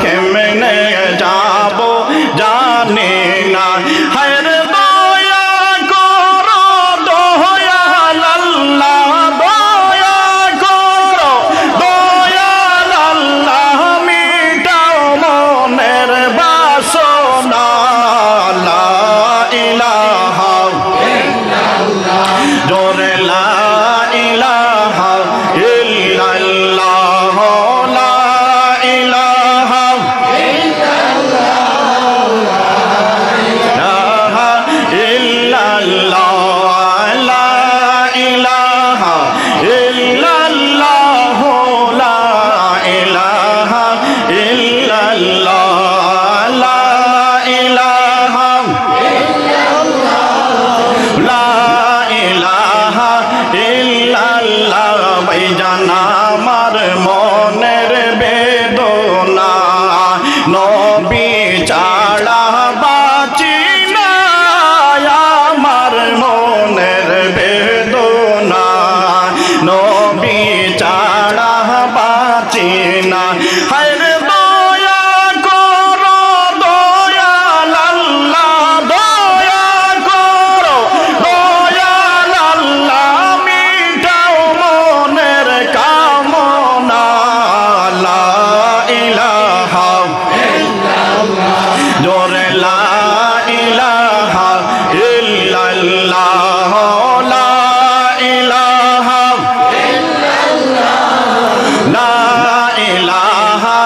কেমনে যাবো জানি না, হায়র দয়া করো দয়াল আল্লাহ, দয়া করো দয়াল আল্লাহ, মিটাও মনের বাসনা। লা ইলাহা ইল্লাল্লাহ, জোরে লা ইলাহা ইল্লাল্লাহ, লা ইলাহা ইল্লাল্লাহ, লা ইলাহা ইল্লাল্লাহ, লা ইলাহা ইল্লাল্লাহ, লা ইলাহা লা ইলাহা ইল্লাল্লাহ। ভাইজান আমার মনের বেদনা, নবী ছাড়া বাঁচি না, আমার মনের বেদনা, নবী ছাড়া বাঁচি না। হায়রে দয়া করো দয়াল আল্লাহ, দয়া করো দয়াল আল্লাহ, মিটাও মনের কামনা। লা ইলাহা ইল্লাল্লাহ, জোরে লা ইলাহা ইল্লাল্লাহ, লা ইলাহা ইল্লাল্লাহ, লা ইলাহা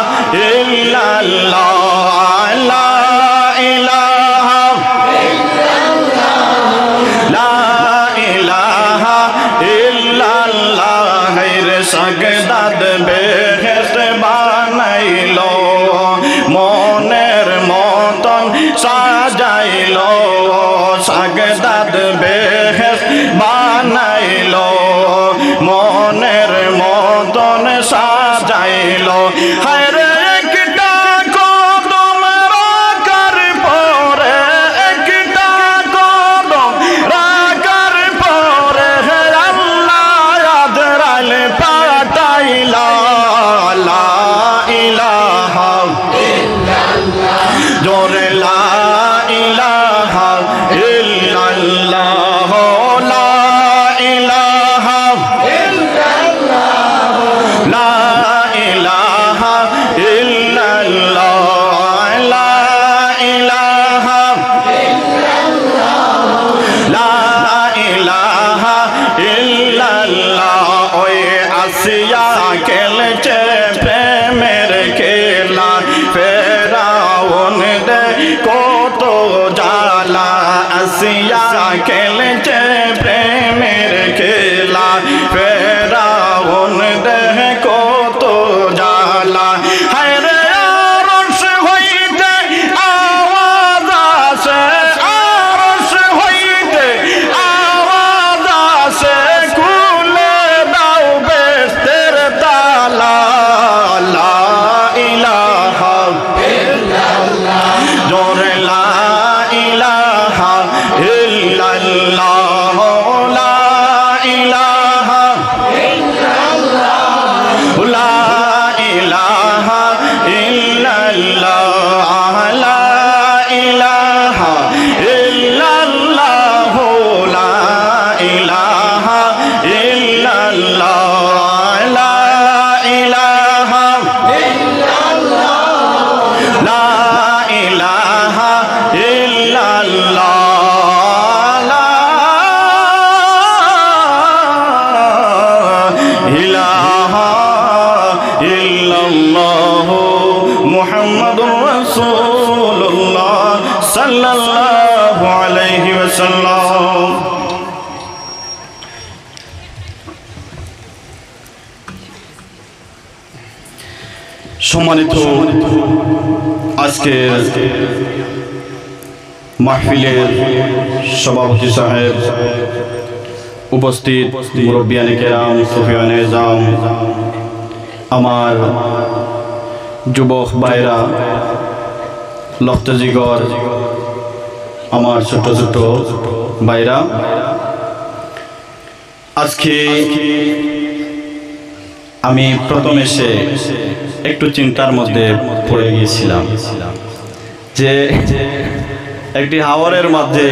ইল্লাল্লাহ, লা ইলাহা ইল্লাল্লাহ, লা ইলাহা ইল্লাল্লাহ। হায়রে সাগদাদ বেহেশত বানাইলো, মনের মতন সাজাইলো, সাগদাদ বেহেশত বানাইলো, মনের মতন সাজাইলো। হায়রে একটা কদম রাখার পরে, একটা কদম রাখার পরে, আল্লাহ আজরাইল পাঠাইলা। লা ইলাহা ইল্লাল্লাহ, জোরে লা ইলাহা ইল্লাল্লাহ, লা ইলাহা ইল্লাল্লাহ, লা ইলাহা ইল্লাল্লাহ, লা ইলাহা ইল্লাল্লাহ, লা ইলাহা ইল্লাল্লাহ। ওই আসিয়া খেলছে প্রেমের খেলা, ফেরাউন দে কত জ্বালা। আসিয়া খেলছে প্রেমের খেলা, ফেরাউন দে কত জ্বালা। হায়রে আরশ হইতে আওয়াজ আসে, আরশ হইতে আওয়াজ আসে, খুলে দাও বেহেশতের তালা। লা ইলাহা ইল্লাল্লাহ, জোরে লা ইলাহা ইল্লাল্লাহ, লা ইলাহা ইল্লাল্লাহ, লা ইলাহা ইল্লাল্লাহ, লা ইলাহা ইল্লাল্লাহ, লা ইলাহা ইল্লাল্লাহ, লা ইলাহা ইল্লাল্লাহ, লা ইলাহা ইল্লাল্লাহ, লা ইলাহা ইল্লাল্লাহ, মুহাম্মাদুর রাসূলুল্লাহ সাল্লাল্লাহু আলাইহি ওয়াসাল্লাম। সম্মানিত আজকের মাহফিলের সভাপতি সাহেব, উপস্থিত মুরব্বিয়ানে কেরাম, সুফিয়ানে নিজাম, আমার যুবক ভাইরা, লফতেজিগর, আমার ছোট ছোট ভাইরা, আজকে আমি প্রথম এসে একটু চিন্তার মধ্যে পড়ে গিয়েছিলাম যে একটি হাওরের মধ্যে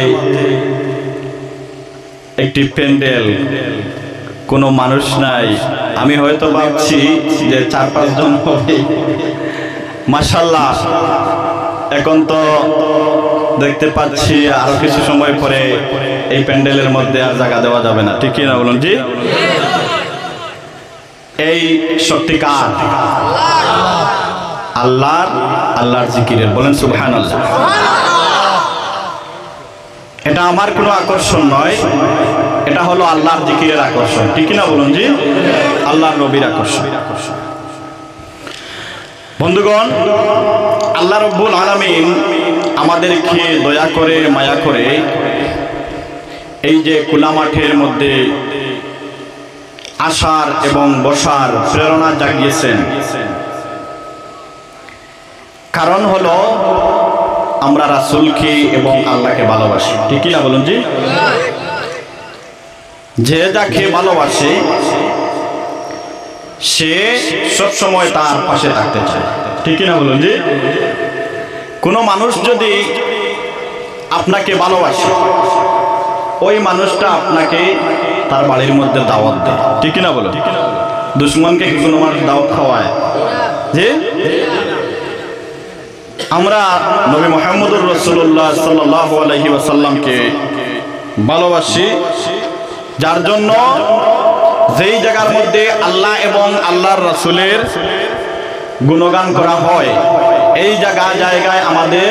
একটি প্যান্ডেল, কোনো মানুষ নাই। আমি হয়তো ভাবছি যে 4-5 জন হবে। মাশাআল্লাহ, এখন তো দেখতে পাচ্ছি আরো কিছু সময় পরে এই প্যান্ডেলের মধ্যে আর জায়গা দেওয়া যাবে না, ঠিক না বলুন? জি, এই শক্তি কার? আল্লাহর জিকিরের। বলেন সুবহানাল্লাহ। এটা আমার কোনো আকর্ষণ নয়, এটা হলো আল্লাহর জিকিরের আকর্ষণ, ঠিক না বলুন? জি, আল্লাহর নবীর আকর্ষণ। বন্ধুগণ, আল্লাহ রাব্বুল আলামিন আমাদেরকে দয়া করে মায়া করে এই যে খোলা মাঠের মধ্যে আসার এবং বসার প্রেরণা জাগিয়েছেন। কারণ হলো আমরা রাসূলকে এবং আল্লাহকে ভালোবাসি, ঠিক না বলুন? জি, যে যাকে ভালোবাসে সে সব সময় তার পাশে থাকতে চায়, ঠিক না বলুন? জি, কোনো মানুষ যদি আপনাকে ভালোবাসে, ওই মানুষটা আপনাকে তার বাড়ির মধ্যে দাওয়াত দেয়, ঠিক না বলুন? দুশমনকে কি কোনো মানুষ দাওয়াত খাওয়ায়? যে আমরা নবী মুহাম্মদুর রাসূলুল্লাহ সাল্লাল্লাহু আলাইহি ওয়াসাল্লামকে ভালোবাসি, যার জন্য যেই জায়গার মধ্যে আল্লাহ এবং আল্লাহর রাসূলের গুণগান করা হয়, এই জায়গায় আমাদের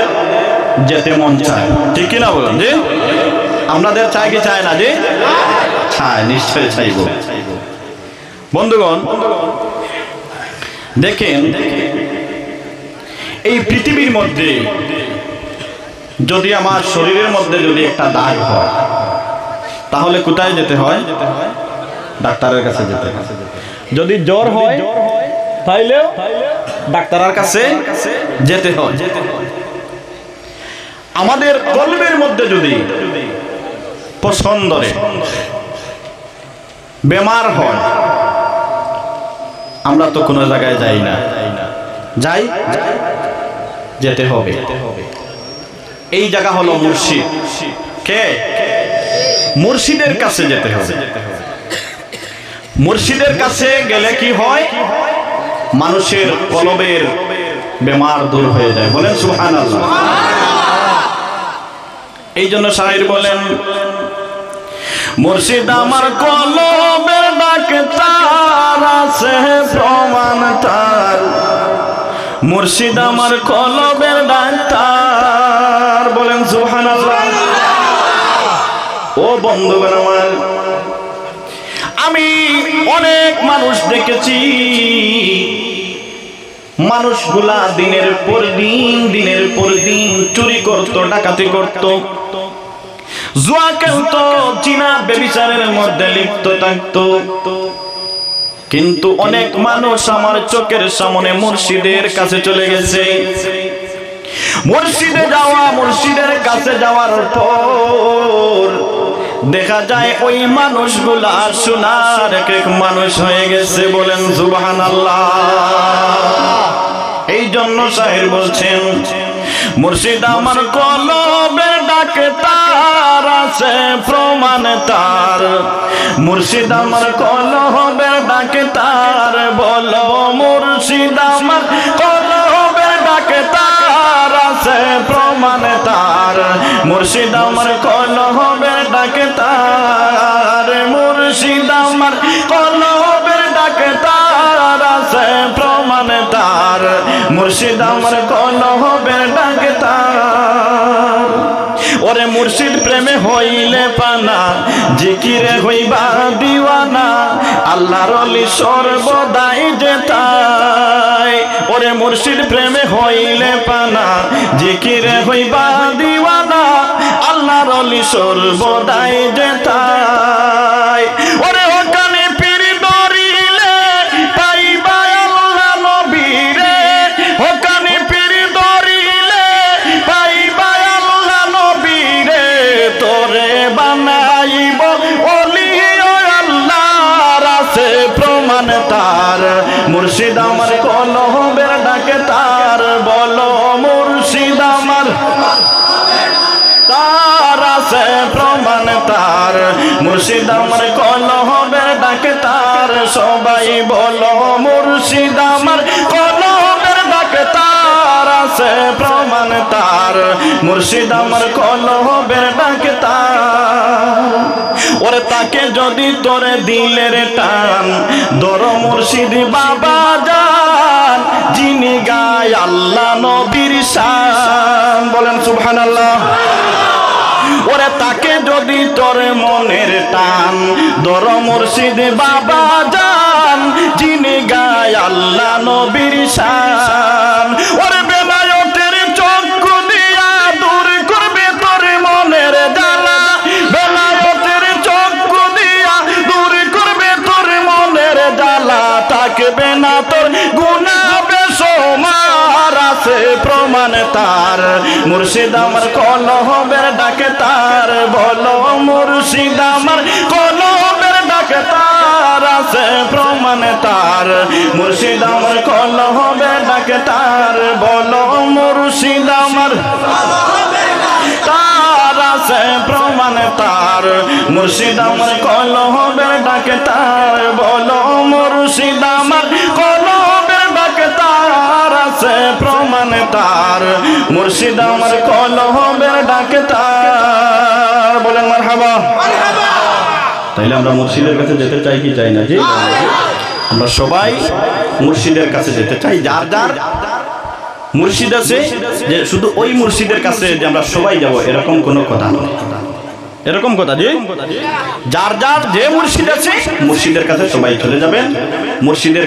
যেতে মন চায়, ঠিক না বলুন? যে আপনাদের চাই কি চায় না? যে চায়, নিশ্চয় চাইব। বন্ধুগণ, দেখেন এই পৃথিবীর মধ্যে যদি আমার শরীরের মধ্যে যদি একটা দাগ হয়, তাহলে কোথায় যেতে হয়? ডাক্তারের কাছে যেতে হয়। যদি জ্বর হয় তাহলে ডাক্তারের কাছে যেতে হয়। আমাদের কলবের মধ্যে যদি পছন্দরে বেমার হয়, আমরা তো কোনো জায়গায় যাই না, যাই যেতে হবে। এই জায়গা হলো মুর্শিদ। কে? মুর্শিদের কাছে যেতে হবে। মুর্শিদের কাছে গেলে কি হয়? মানুষের কলবের বেমার দূর হয়ে যায়। বলেন সুবহানাল্লাহ। এই জন্য শায়ের বলেন, মুর্শিদ আমার কলবের ডাক্তার আছে প্রমাণ তার, মুর্শিদ আমার কলবের ডাক্তার। বলেন সুবহানাল্লাহ। ও বন্ধুগণ আমার, আমি অনেক মানুষ দেখেছি, মানুষগুলা দিনের পর দিন চুরি করত, ডাকাতি করত, জুয়া খেলতো, জিনা ব্যভিচারের মধ্যে লিপ্ত থাকতো। কিন্তু অনেক মানুষ আমার চোখের সামনে মুর্শিদের কাছে চলে গেছে। মুর্শিদের কাছে যাওয়ার পর দেখা যায় ওই মানুষগুলা সোনার এক মানুষ হয়ে গেছে। বলেন সুবহানাল্লাহ। এই জন্য শায়ের বলছেন, মুর্শিদ আমার কলবের ডাক্তার আছে প্রমাণ তার, মুর্শিদ আমার কলবের ডাক্তার। বলো মুর্শিদ আমার কলবের ডাক্তার আছে প্রমাণ তার, মুর্শিদ আমার কলবের ডাক্তার, মুর্শিদ আমার কলবের ডাক্তার আছে প্রমাণ তার, মুর্শিদ আমার কলবের ডাক্তার। ওরে মুর্শিদ প্রেমে হইলে পানা, জিকিরে হইবা দিওয়ানা, আল্লাহর ওলি সর্বদাই যেতায়। ওরে মুর্শিদ প্রেমে হইলে পানা, জিকিরে হইবা দিওয়ানা, আল্লাহর ওলি সর্বদাই যেতায়। ওরে ওখানে পীর ধরিলে পাইবা আল্লাহ নবীরে, ওখানে পীর ধরিলে পাইবা আল্লাহ নবীরে, তোরে বানাইব ওলি আল্লাহর আছে প্রমাণ তার, মুর্শিদ আমার কলবের ডাকে তার, বলো মুর্শিদ আমার তার আছে প্রমাণ তার, মুর্শিদ আমার কলবের ডাকে তার, সবাই বলো মুর্শিদ আমার কলবের ডাকে তার, আছে প্রমাণ তার, মুর্শিদ আমার কলবের ডাকে তার। ওরে তাকে যদি তোরে দিলের টান, দর মুর্শিদ বাবা জান, যিনি গায় আল্লাহ নবীর শান, বলেন সুবহানাল্লাহ। ওরে তাকে যদি তোর মনের টান, দর মুর্শিদ বাবা জান, যিনি গায় আল্লাহ নবীর শান। ওরে বেলায়েতের চক্ষু দিয়া দূর করবে তোর মনের জ্বালা, বেলায়েতের চক্ষু দিয়া দূর করবে তোর মনের জ্বালা, থাকবে না তোর গুনাহ বেশুমার, আছে প্রমাণ তার, মুর্শিদ আমার কলবের ডাকে তার, বলো মুর্শিদ আমার কলবের ডাকে তার, আছে প্রমাণ তার, মুর্শিদ আমার কলবের ডাকে তার, বলো মুর্শিদ আমার তার, আছে প্রমাণ তার, মুর্শিদ আমার কলবের ডাকে তার, বলো মুর্শিদ আমার কলবের ডাকে তার, আছে প্রমাণ তার, মুর্শিদ আমার কলবের ডাকে তার, বলেন মারহাবা। তাইলে আমরা মুর্শিদের কাছে যেতে চাই কি চাই না? জি, আমরা সবাই মুর্শিদের কাছে যেতে চাই। যার যার মুর্শিদ আছে, যে শুধু ওই মুর্শিদের কাছে যে আমরা সবাই যাব এরকম কোনো কথা নয়, এরকম কথা যে যার যার যে মুর্শিদ আছে মুর্শিদের কাছে সবাই চলে যাবেন, মুর্শিদের